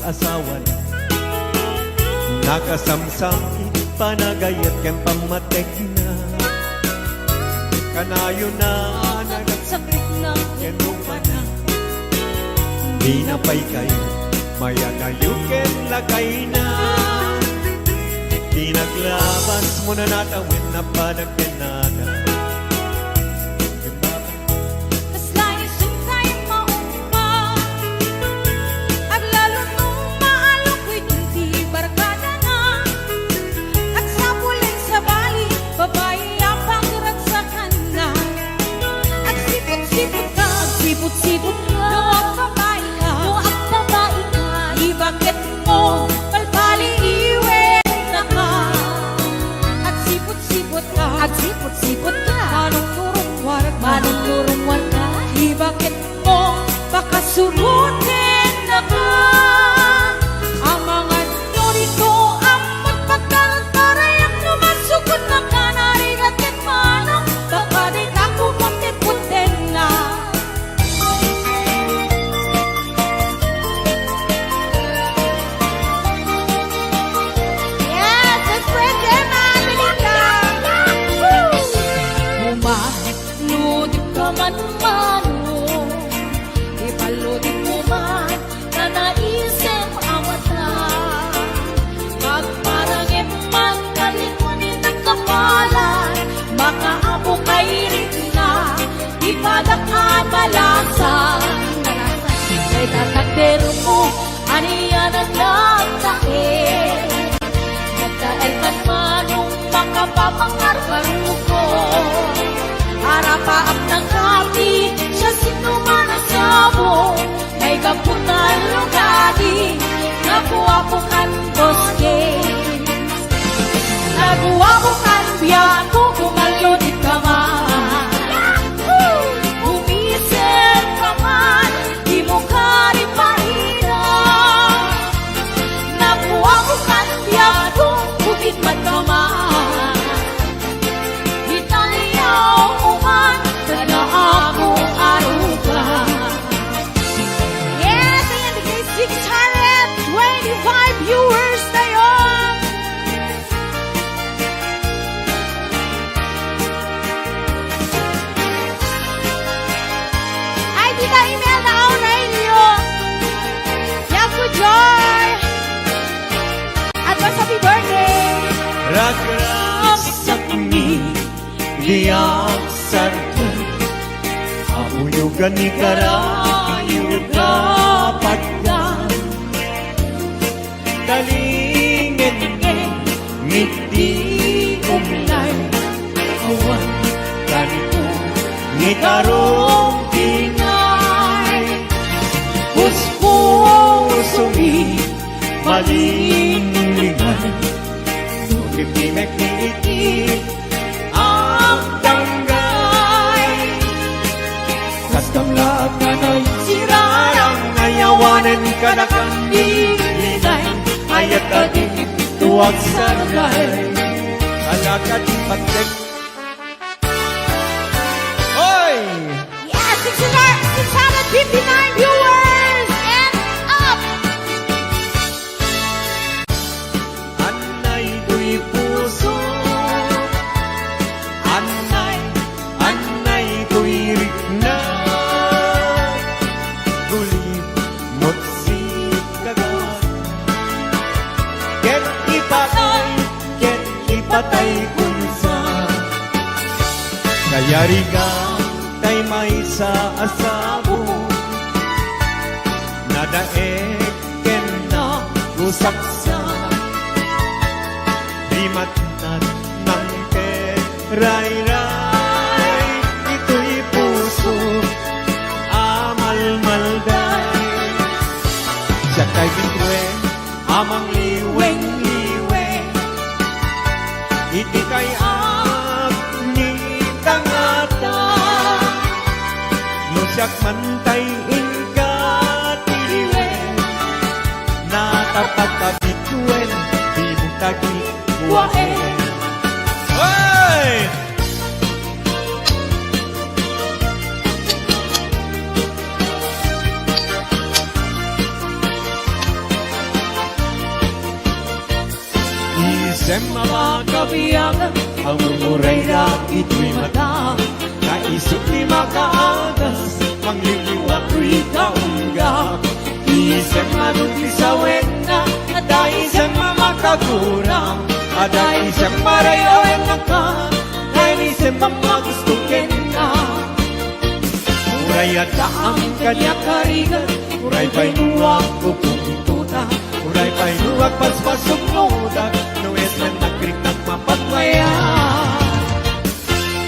asawa na. Nakasamsam panagayat ken pamatek na. Kanayo na nagsakit na kenupa na. Di na pa'y kayo mayagayo ken lagay na. Di naglabas mo na natawin na panagkenada. Sipot-sipot ka, babae ka, babae ka. Di bakit mo palpali iwen na ka? At sipot-sipot ka, manong turong ka. Di bakit mo baka surutin na ka? Ang mga nyori ko ang magpagkalantaray ang lumasukot na ka. Narigatin manong baka din ako puti-putin na. Man-mano, ipaludin mo man na naisip ang mata. Magparangin man kalikunin ng kapalan, makaabo kay rin na ipadakad balasan. Kay tatakder mo, aniya na nagtae. Nagtael man manong makapapangarpan ko. Harapaap ng hati, siya sinuman ang sabo. May kapunan lugadi, nabuwabukan boske. Nabuwabukan biyato, kumalunit ka man. Umisip ka man, di mo ka rin mahirap. Nabuwabukan biyato, kumidmat ka man. Ako aruga. Yes, ayan, bigay 625 viewers na yun. Ay, di na email na Aurelio. Yaku Joy. Advance happy birthday. Rag-rag sa kumi, diyak sarto. Uyugan ni karayo dapat ka. Dalingin ngiti umlay. Awan kanito ni karong tingay. Puspusungi malinglingan. Tukipimek ni iti ang Kastamlaat ka na'y sirayang ayawanan ka na kang nilinay. Ayat ka din tuwag sa nagay. Alakad patek. Oy! Yes, 659 viewers and up! Anay do'y puso. Anay do'y rikna. Patay kunsa kaya riga tay may sa asabo nadaek ken na gusaksa di matnat ng ray-ray ito'y puso amal-malday siya kay bitwen amang liweng iti kay ni tangata nusyak mantay ingkatiliwe natapagkabituen di mo tagi buwaen. Hey! Isem mga Kabiyagan, ang umuray na ito'y mata. Naisip ni makaagas, mangliliwag ko'y kaunggap. Isem manuti sa wena, ada isem mamakagurang. Ada isem marayawen na ka, dahil isem mamagustukin na. Uray at ang kanya karigan, uray pa'y nuwag kupuntuta. Uray pa'y nuwag paspasok nuda, nuwes man nagkrik ng mapagmaya.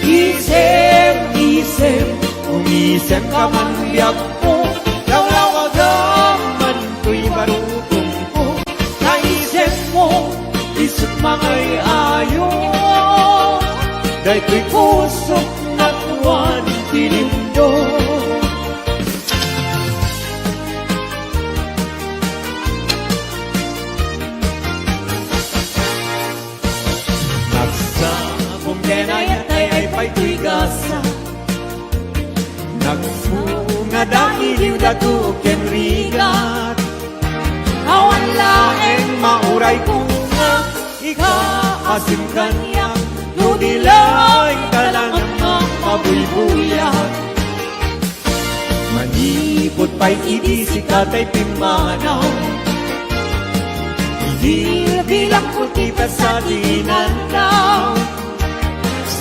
Isem, isem, umisem ka man biyak mo, lawlawagam man ko'y marutong ko. Naisem mo, isip mangay ayo, dahil ko'y pusok na tuwan tinindo. Nagsabong denayat ay pa'y ko'y gasa, nagpunga dahil dagukin rigat. Awan laeng mauray ko nga, ikaasim kanya, nudilay talang ang mabuybuyan. Manipot pa'y idisi kata'y pimanaw, hindi bilang puti pa sa dinanaw.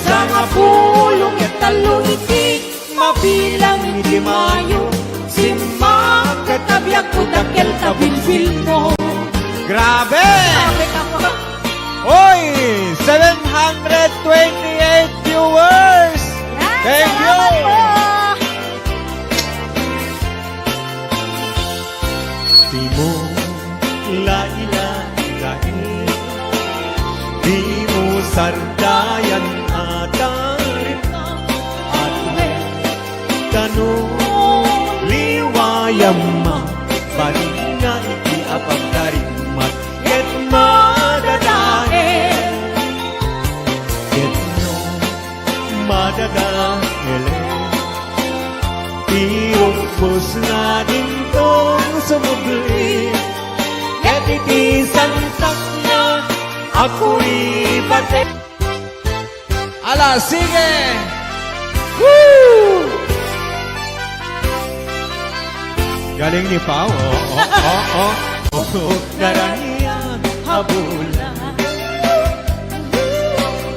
Sa nga pulong at talungitik, mabilang hindi mayo, simak katabyak ko dakil kabilbil mo. Grabe! Sabi ka po, Oy! 728 viewers! Thank you! salamat po. Di mo lailay, di mo sardayan atarin at tanong liwayam ma balik na ikiapagdarin mat get madadahil get no madadahil tiumpos na din tong sumugli get ikisantak na ako'y batik. Ala, sige! Woo! Galing ni Pao, Karaniyan, habulan.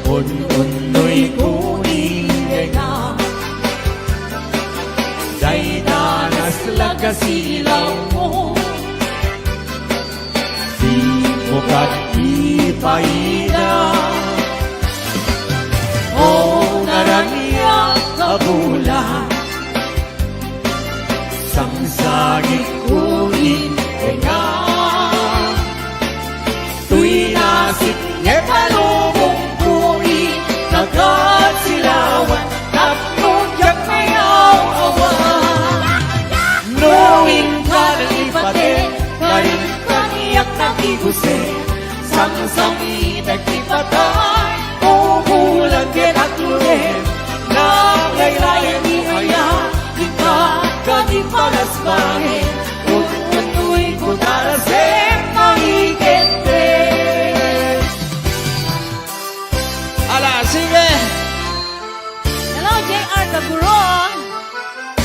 Un-unoy kuning nga, day danas lagasilaw mo. Di mo ipaida, o naraniya kabulan. Sangsagit kunin nga, tuy nasik ye palubong kunin, nagat silawan, tapnugyak mayaw awan. Knowing ka ng ipatin, karin kaniyak ng ibuse, sang-sangi nagtipatay, umulan at lulit, nangaylayan ni Aya, di palas bangin, utu'y kutarasem mahigente. Ala, sige! Hello, J.R. Gaburon.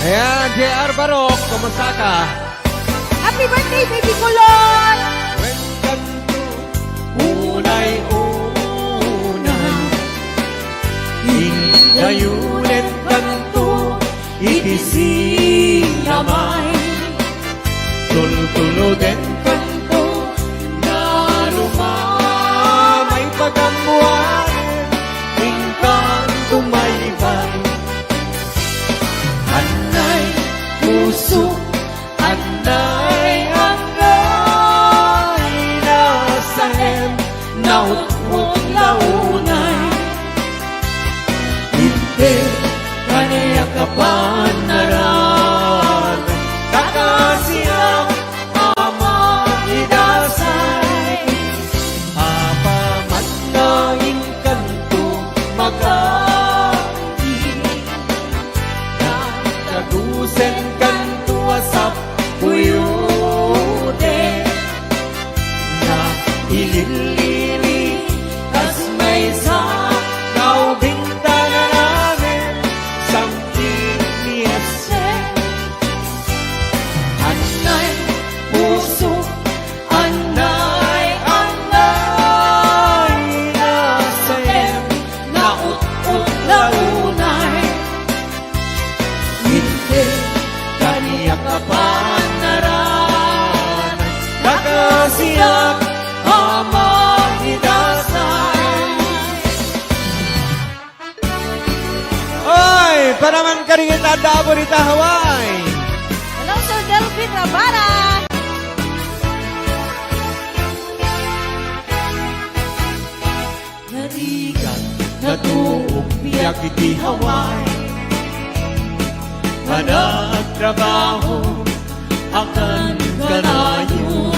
Ayan, J.R. Barok, kumusta ka? Happy birthday, baby Kulon! When kanto, unay-unay, hingayunin kanto, ikisinamay, tultuluden kanto, na lumamay pagkamuan, hingkan tumaybay. Anay, puso, anay, anay, nasahem, nautmut launay. Hindi, kaniya kapan naran, kakasiyang ama idasay. Apamat na inkanto magati, nagkagusen kanto asap puyude, na ililili karingin na Davao Rita, Hawaii. Hello, Sir Delvin Rabara. Narigan na tuog biyak iti Hawaii. Managtrabaho akan kanayo.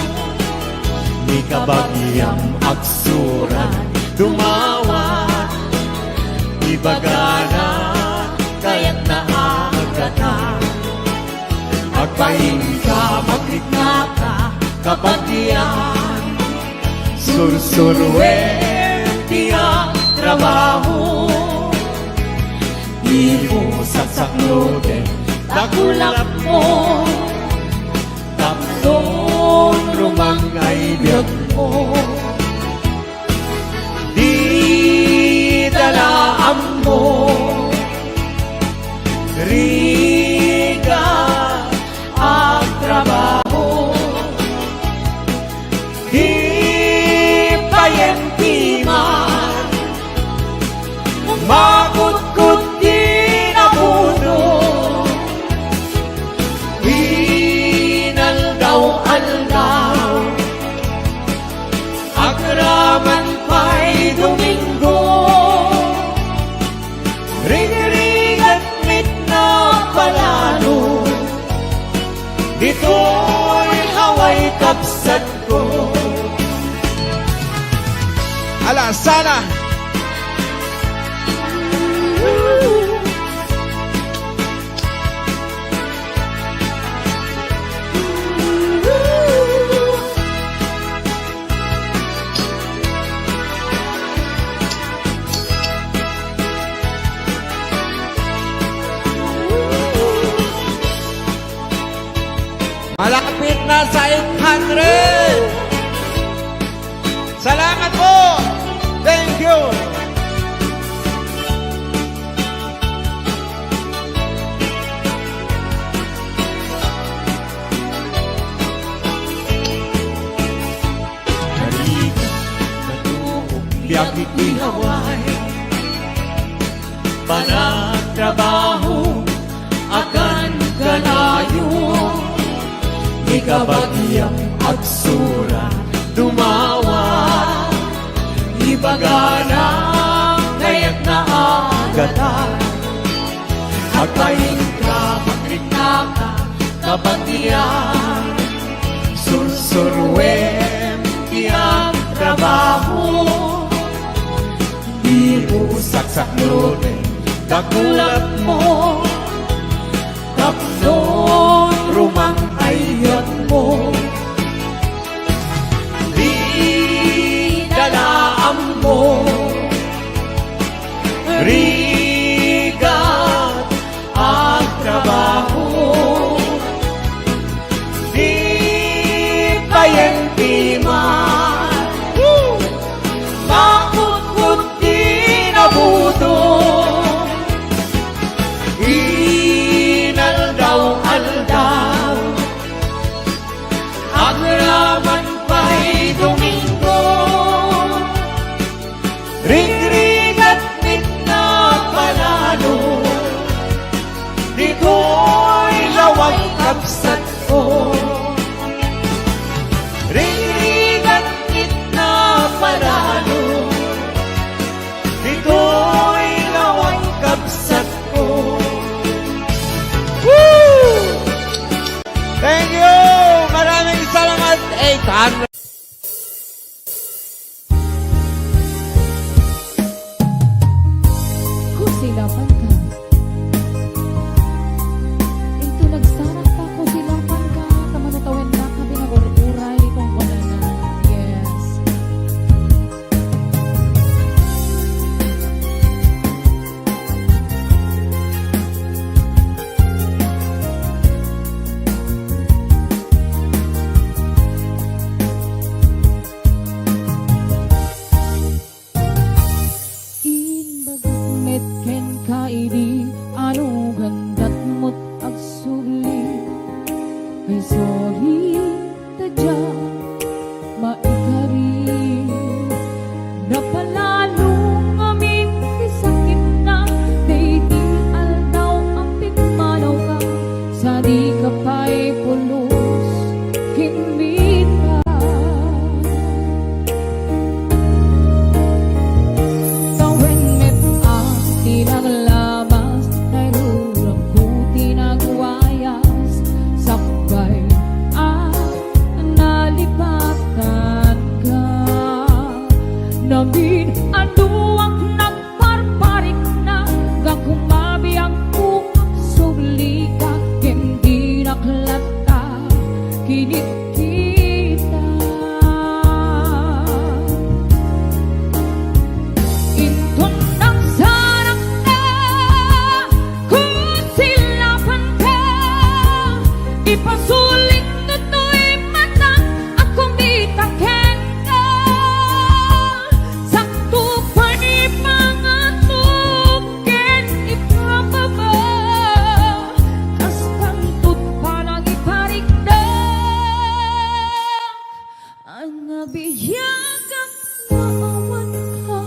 Ni kabagyang aksuran dumawat. Ibagana kaya't naagatan. Agpahin ka, magrikna ka, kabagyan. Sursurwen tiyang trabaho. Di mo sasaklote, nakulap mo. Tapson rumangay biyag mo. Di dalaan mo. Riga ang trabaho. Di payentiman. Makut-kut di nabuno. Inaldaw-aldaw. Akraman pa'y Domingo. Ring-ring at mit na palalo. Dito'y Hawaii kapsat ko. Ala, sana! Malapit na sa 800! Salamat po! Thank you! Nariga, natuog, biyak iti Hawaii. Panagtrabaho, akan kanayo. Ikabagyang agsura, dumawa. Ibagana, kaya't naagatan. Agpahin ka, magrikna ka, kabagyan. Sursurwen, tiyang trabaho. Di mo saksaklote, kakulap mo. Tapnon, rumang ayat mo. Di dalaan mo. Rigat ang trabaho. Di payentiman. Makut-kut di nabuto. Inaldaw-aldaw. Agraman pa'y Domingo. ang nabiyagang naawan ka.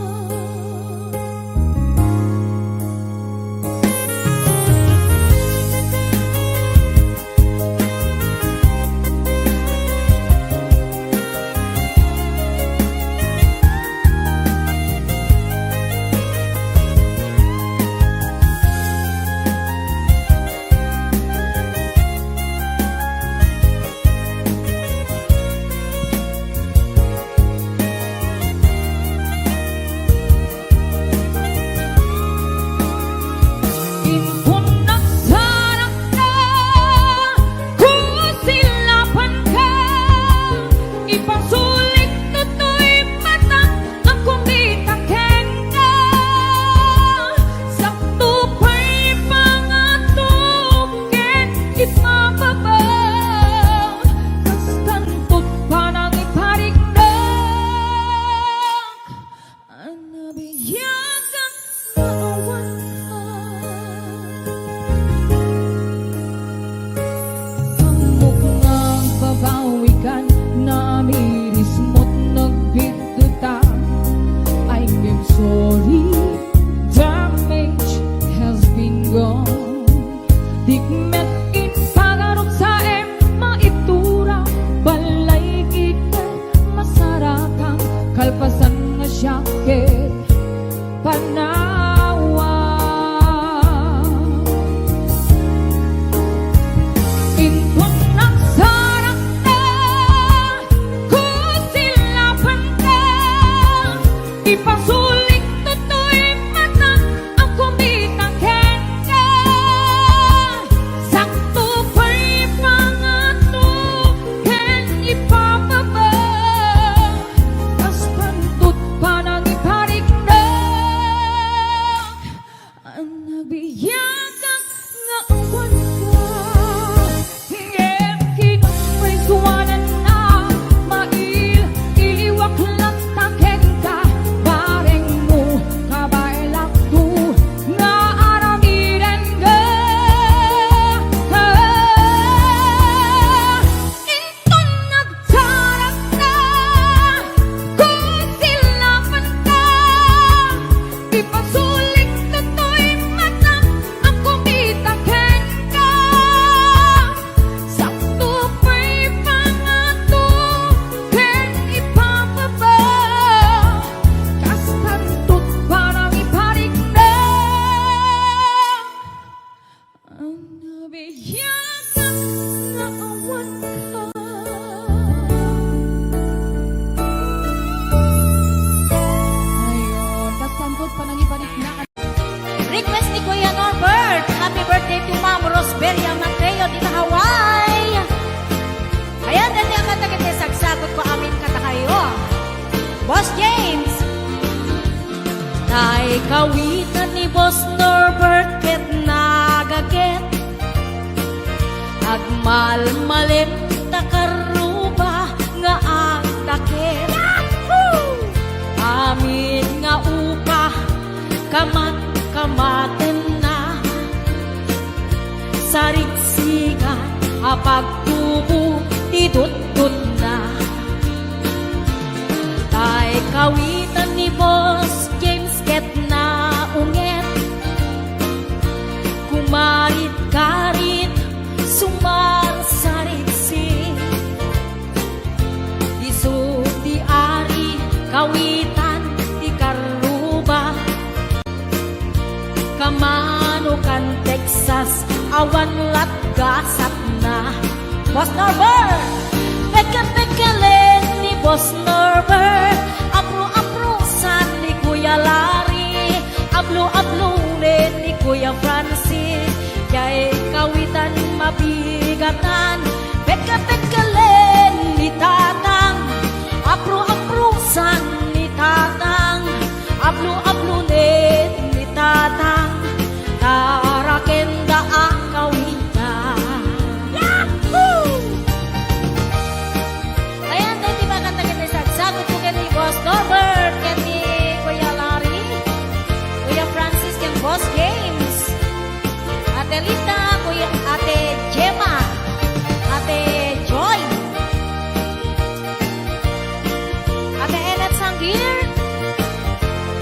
Sorry, damage has been gone. Digmet in pagarot sa maitura, balay kita masarakang kalpasan nga syakit panawa. Inton ang sarang na kusilapan ka, ipasulit request ni Kuya Norbert. Happy birthday to Ma'am Rosberia Mateo di Hawaii. Ayan, dati ang katagit sagsagot ko amin kata kayo. Boss James. Tay kawitan ni Boss Norbert ket nagaget. Agmalmalem takaruba nga ang takit. Amin nga upa kamaten na sarigsigan apagtubo idutut na. Tay kawitan ni Boss James ket na unget, kumarit-karit sumar sarigsi isu di ari kawitan di karuba kamanukan Texas awan lat gasat na. Boss Norbert, peka-pekalen ni Boss Norbert, apro-aprosan ni Kuya Larry, ablo-ablunen ni Kuya Francis, kay kawitan mabigatan, peka-pekalen ni Tatang, apro-aprosan ni Tatang, ablo-ablunen ni Tatang, tarakenda ang kawitan. Yahoo! Ayan, tayo di ba kanta-kanta sagsagot ko ni Boss Norbert, ni Kuya Larry, Kuya Francis, ken Boss James, Ate Lita, Ate Gemma, Here,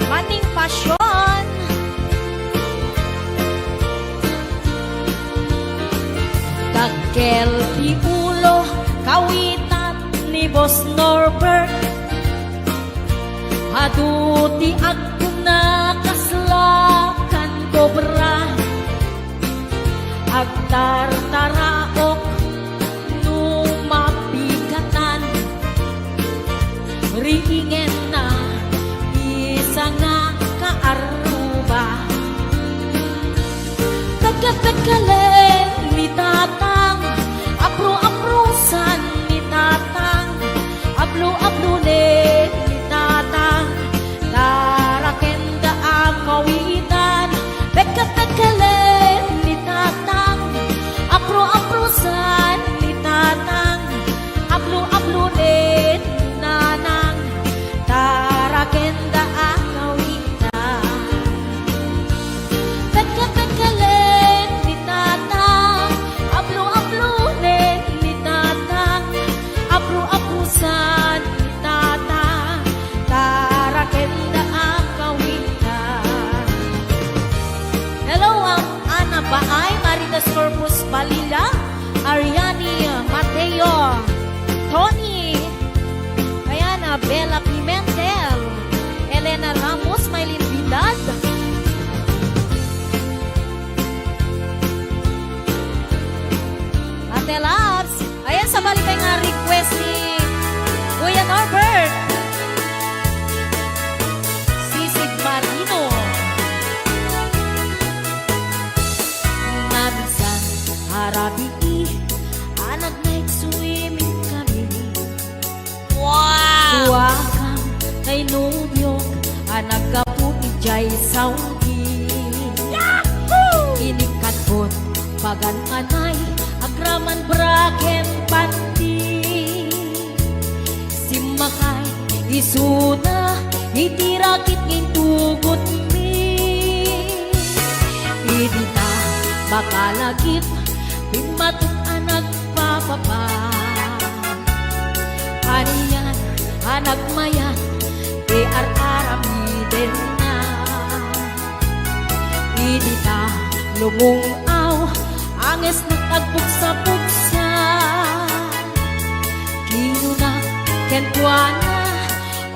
maning pasyon. Dagkel ti ulo, kawitan ni Boss Norbert. Aduti ako nakaslakan kobra. Agtartaraok numapigatan. Riingen na isa nga kaaruba. Tagkatagkalen ni tatang, apro-aprosan ni tatang, ablo-ablunin ni tatang, tarakenda ang kawitan. Tagkatagkalen ni tatang, apro-aprosan ni tatang, ablo-ablunin ni nanang, tarakenda ang kawitan. Tagkatagkalen ni tatang, ablo-ablunin ni tatang, abro-abrusan ni tatang, tarakenda ang kawitan. Hello, Ana Baay, Maritas Corpus Balila, Ariani Mateo, Tony, ayan, Bella Pimentel, Elena Ramos, Maylin Vidal, Ate Labs, ayan, sabali pa nga request ni Kuya Norbert, Sisig Marino. Nabisan, harabi anak night swimming kami. Wow! Suwakam kay nubyok, anak kaputi jay Saudi. Yahoo! Inikatbot, pagan anay, agraman braken pati. Simakay, isuna, itirakit ng tugot mi. Idita, bakalagip, bimatok anak papapa. Aniyan, anak mayan, aramiden na. Idita, lumungaw, anges nagtagbuksa-buksa. Kinuna, kentwana,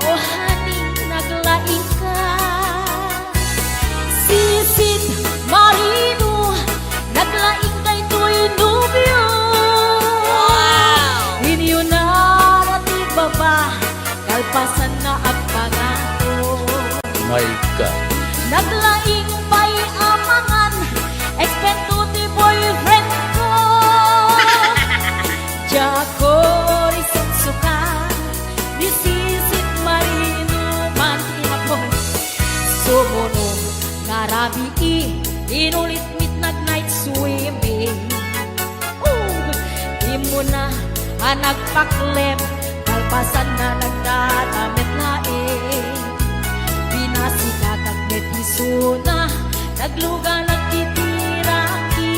o haning naglaing ka. Sisid Marino, naglaing kay tuy nubyo. Inyo na natin baba, kalpasan na ang pangako. My God. Naglaing pa'y amangan, ekspekto ti boyfriend ko. Jako risuksuka, disisit Marino mantihapoy. Sumunod, karabi inulit midnight swimming. Di mo na nagpaklem, kalpasan na nagdadamit laing. Binasikat ang netisuna, nagluga nagtitiraki.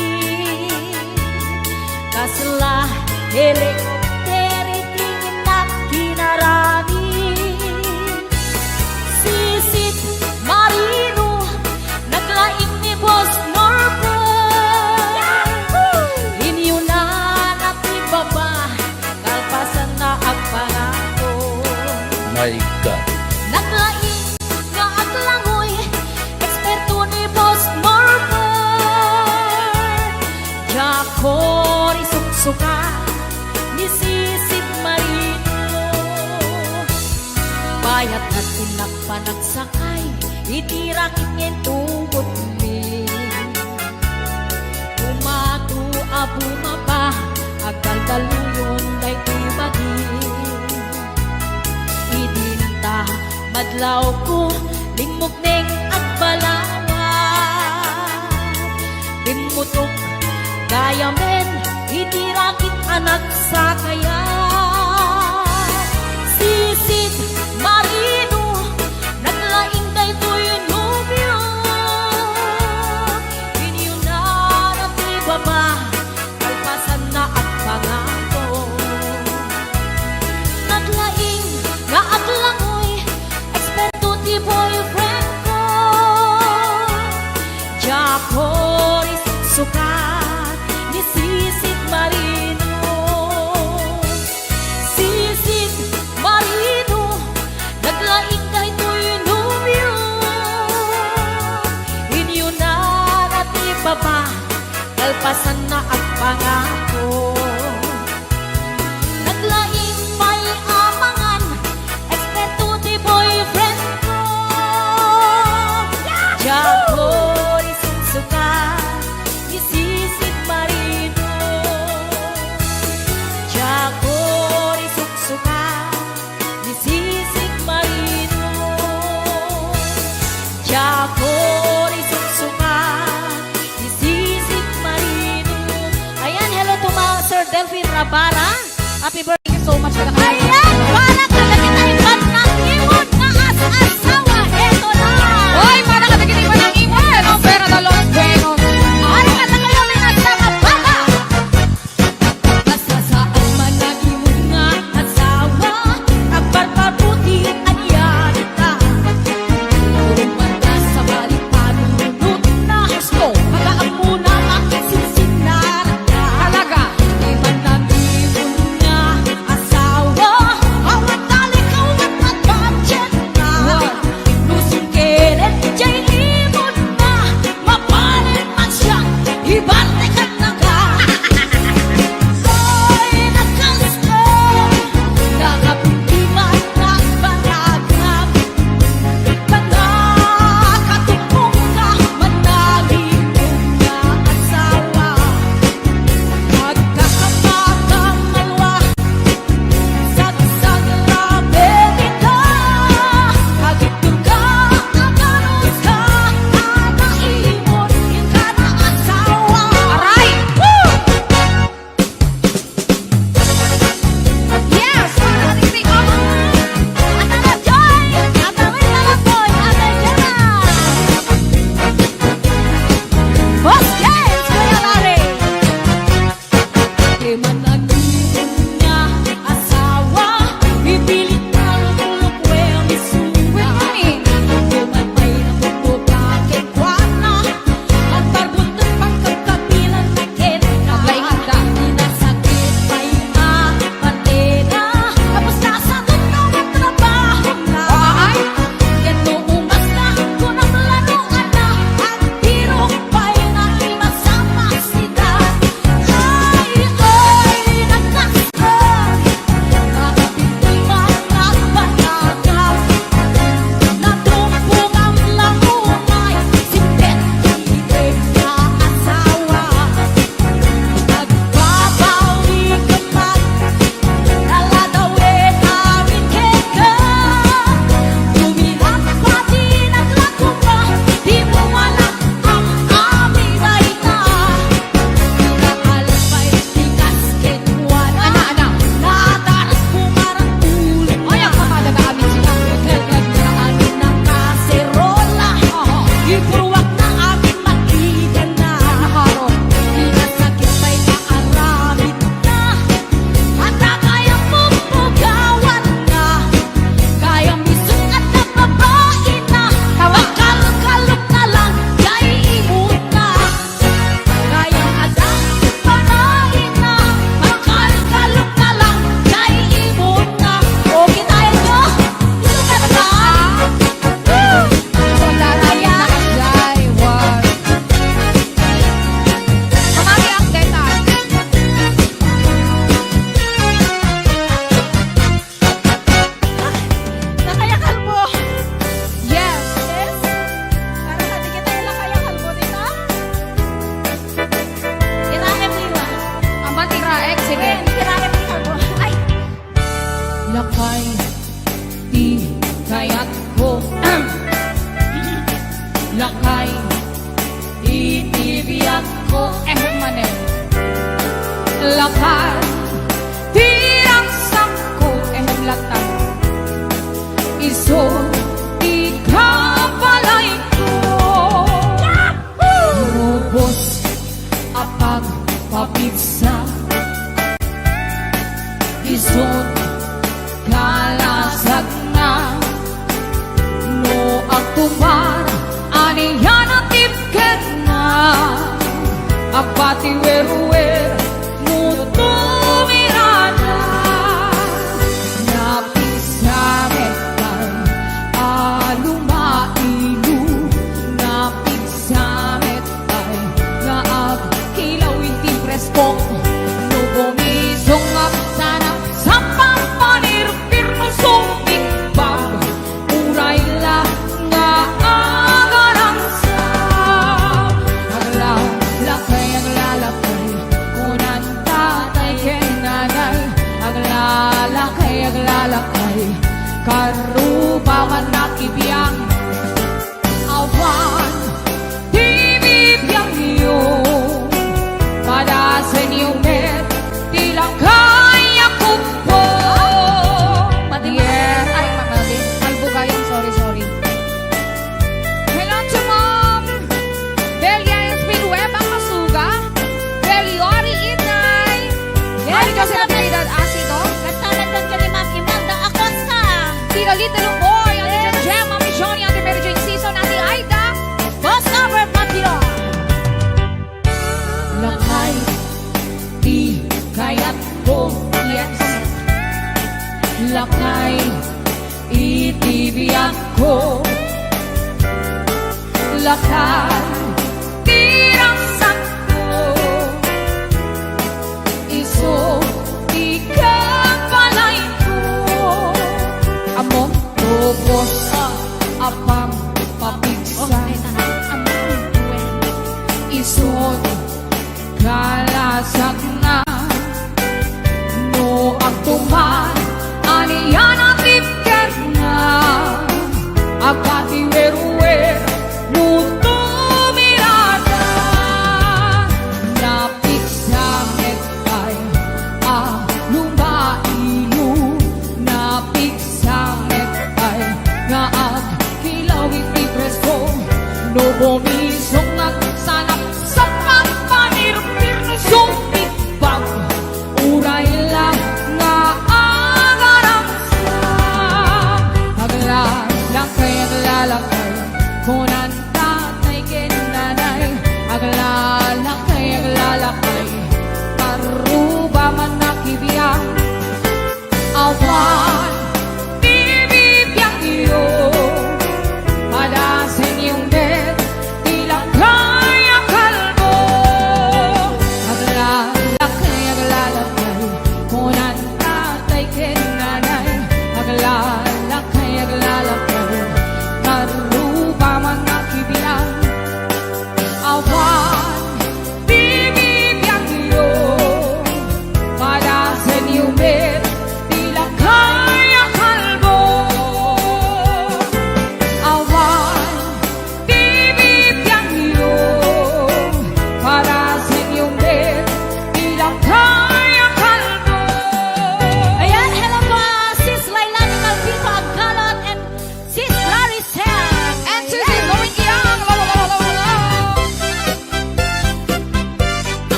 Kasla helikopteri tingin na kinarami. Sisit Marino, naglaing ni Boss Norbert. Inyo na natibaba, kalpasan na ang pangako. My God. Naglaing nga at langoy, eksperto ni Boss Norbert. Jako risuksuka, ni Sisid Marino. Bayat na tinagpanagsakay, itirakit ngayong tugot mi. Umatu abumaba, agal daluyon day ibagi. Idinta madlaw ko, limog neng agbalawa. Bimutok gaya men, itirakit anak sa kaya. Sisid Marino, naglaing kay tuy nubyo. Inyo na natibaba, kalpasan na at pangako. Naglaing nga at langoy, pasan na ang pangako. Naglaing may amangan, eksperto di boyfriend ko. Jago isungsuka, isisig marino. Jago isungsuka, isisig marino. Jago isungsuka, isisig marino. Ayan, hello to mga Sir Delphine Rabara. Happy birthday. Thank you so much. Ayan, para kalagitaipan ng imon na as-asawa. Eto na. Hoy, para ka naginipan ng email. Ang pera na Los Venos. Para kalagayon may nasama baba. Basta saan man ang imon nga asawa, ang barbabuti ang iyanita. Kurumpan ka sa balik panunod na gusto. Magaan muna makisisinara ka. Talaga. Di man ang imon nga asawa, awat talikaw at matbudget na. Lusong keret, jay imon na, mapalit man siya, ibalikan na ka. Soy nakastay, nakapitiman na panagap. Panakatupong ka, managin nga asawa. Magkakamatang malwa, sagsag rabe kita. Agitong ka, aganos ka, anaimon ka na asawa. Aray! Woo! Yes! Para ka naginipan. Atala Joy! Atawin na lang po, Atay Jana! Boss James, Kuya Larry! Di man nag-iwan nga asawa, ipilit ng ulok well isuga. Di man may natutupakit kwana, at barbuntot pagkakapilan na kita. Lainda. Inasakit pa'y mapatena, tapos nasa tunaw at trabaho na. Ay! Ito umas na kung ang lanuan na, ang tirong pa'y nakimasama sila. Ay, nakastan, nakapitiman at panagap. Natumpong ang lamungay, sintet-itig na asawa. Nagbabawi ka man, naladawin namin keka. Tumilang pati naglago pa, di mo wala ang aming baita. Pinaalpay, tigas kinwana, nataras pumarang ulo. Ay, ang kamada na amin sila. Naglagaan ng kaserola, ipruwak na aming makita na. Pinasakit pa'y naaramid na, at kayang pupugawan na. Kayang misong at nababain na, magkalkalok na lang, kay imot na. Kayang adang panahin na, magkalkalok na lang, kay imot na. Okay tayo nyo? Sukat ba? Wala na yan nakasay. Wow. Mamami ang deta. Nakayakal mo. Yes. Yes? Para sa kita yung nakayakal mo, di ba? Kirahem liwa. Ang batira X. Sige. Kirahem liwa mo. Ay! Lakay, di kaya't ko. Lakay, itibiyat ko. Manen. Lakay, di ang sangko. Latang. Iso, ikapalay ko. Robos, apag, papitsa. Isot, kalasag na. No, ang tumar, aniyan at tipket na. Ang patiwer-wer, mutumirana. Napisamet kay alumailu. Napisamet kay naagkilaw Aruba man nakibiyang awan di bibiyang iyo para sa inyong net di lang kaya ko po. Yes. Ay, Mami. Malbugayong, sorry. Hello to Mom. Belia Espinhueva Masuga. Beliori Inay. Ay, kasi napitan asido. Nagtalagdag ka ni Ma'am Imelda Acosta. Tito Little Boy. Ate Jen Jem. Mami Johnny. Ate Mary Jane Season. Ate Aida. Boss over Patio. Lakay di kaya't ko. Yes. Lakay itibiyang ko. Lakay tirang sakto. Iso di kapalay ko. Among tubos sa apang papigsa. Isod kalasag na no agtuman aniyan at tipker na agati weruwer no tumirada napigsamit ay lumailu napigsamit ay nga agkilawit ni presko no bumisong nagsanap sa pampanirpir no sumpitbag uray lang nga agarang sa aglalakay kunan tatay kinanay aglalakay Aruba man nakibiyang awan di bibiyang iyo para sa inyong net di lang kaya kalbo aglalakay kunan tatay kinanay aglalakay Aruba man nakibiyang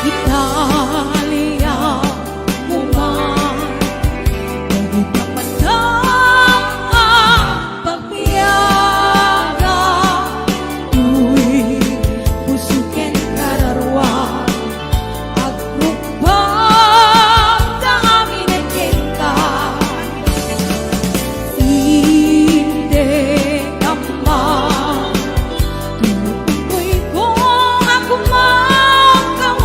Italia mo man, pwede ka man lang ang pagbiyaga. Tuwing busukin kararwa, agrupang kami nagkita. Hindi naman tutukoy kung ako magkawawa.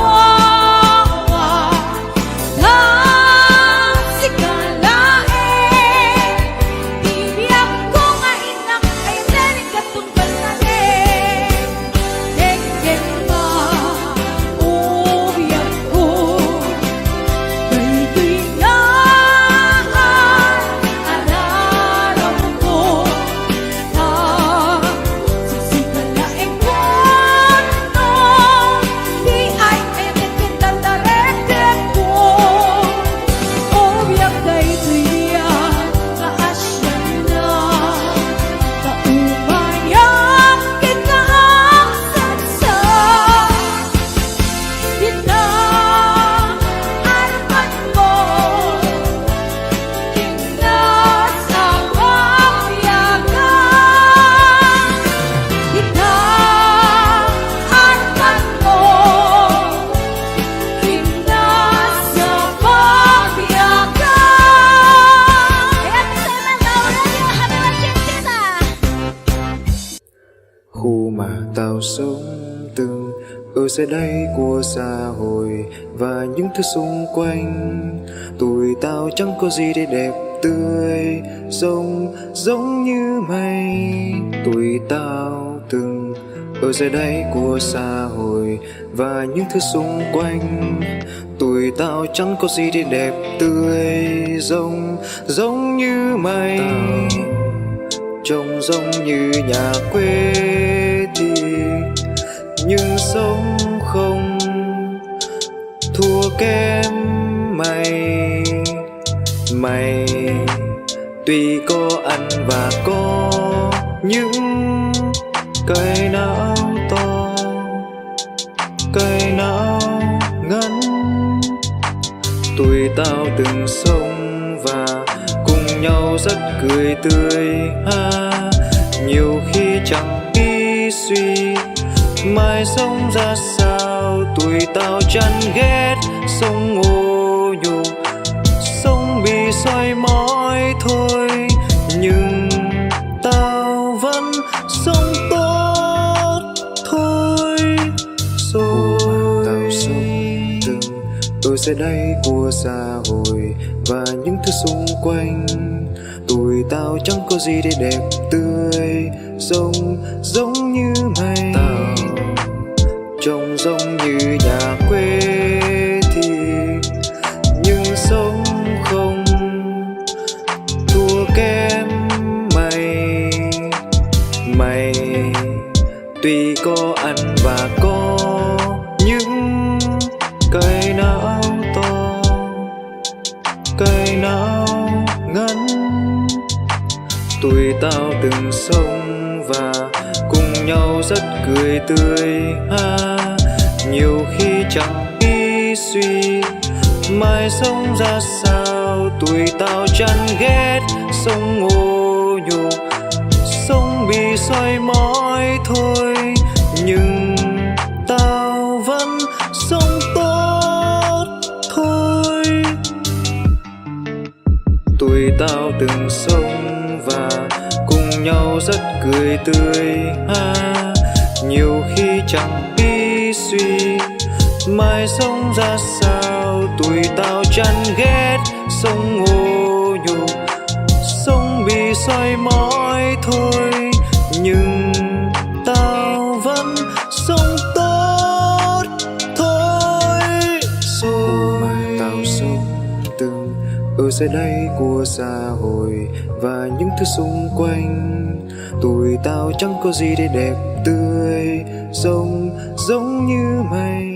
Nang sikalain, tibiyag ko nga inak ay naring katunggal na rin. Degdeg ba, ubiyag ko, kay di naan araram ko. Sa sikalain ko, no, di ay enetin dalaretin ko. Ubiyag kay diyan, kaasyan na, kaumayang kita ang sansa. Kita arman mo, kita sa pabiyagan. Kita arman mo, kita sa pabiyagan. Em say man đâu radio Hà Nội trên tiết à. Khu mà tao sống từng ở dưới đây của xã hội và những thứ xung quanh, tụi tao chẳng có gì để đẹp tươi sống giống như mày. Tụi tao từng ở dưới đây của xã hội và những thứ xung quanh, tụi tao chẳng có gì để đẹp tươi giống như mày. Trông giống như nhà quê thì nhưng sống không thua kém mày. Mày tuy có ăn và có những cây não to, cây não ngắn. Tụi tao từng sống và cùng nhau rất cười tươi ha. Nhiều khi chẳng biết suy mai sống ra sao. Tụi tao chán ghét sống ô nhục, sống bị soi mói thôi, nhưng tao vẫn sống tốt thôi. Rồi tao sống từng ở dưới đây của xã hội và những thứ xung quanh, tụi tao chẳng có gì để đẹp tươi giống như mày. Tao trông giống như nhà quê thì nhưng sống không thua kém mày. Mày tuy có ăn và có những cây não to, cây não ngắn. Tụi tao từng sống và cùng nhau rất cười tươi ha. Nhiều khi chẳng biết suy mai sống ra sao. Tụi tao chán ghét sống ô nhục, sống bị soi mói thôi, nhưng tao vẫn sống tốt thôi. Tụi tao từng sống và cùng nhau rất cười tươi ha. Nhiều khi chẳng biết suy mai sống ra sao. Tụi tao chán ghét sống ô nhục, sống bị soi mói thôi, nhưng tao vẫn sống tốt thôi. Rồi mà tao sống từng ở dưới đây của xã hội và những thứ xung quanh, tụi tao chẳng có gì để đẹp tươi giống như mày.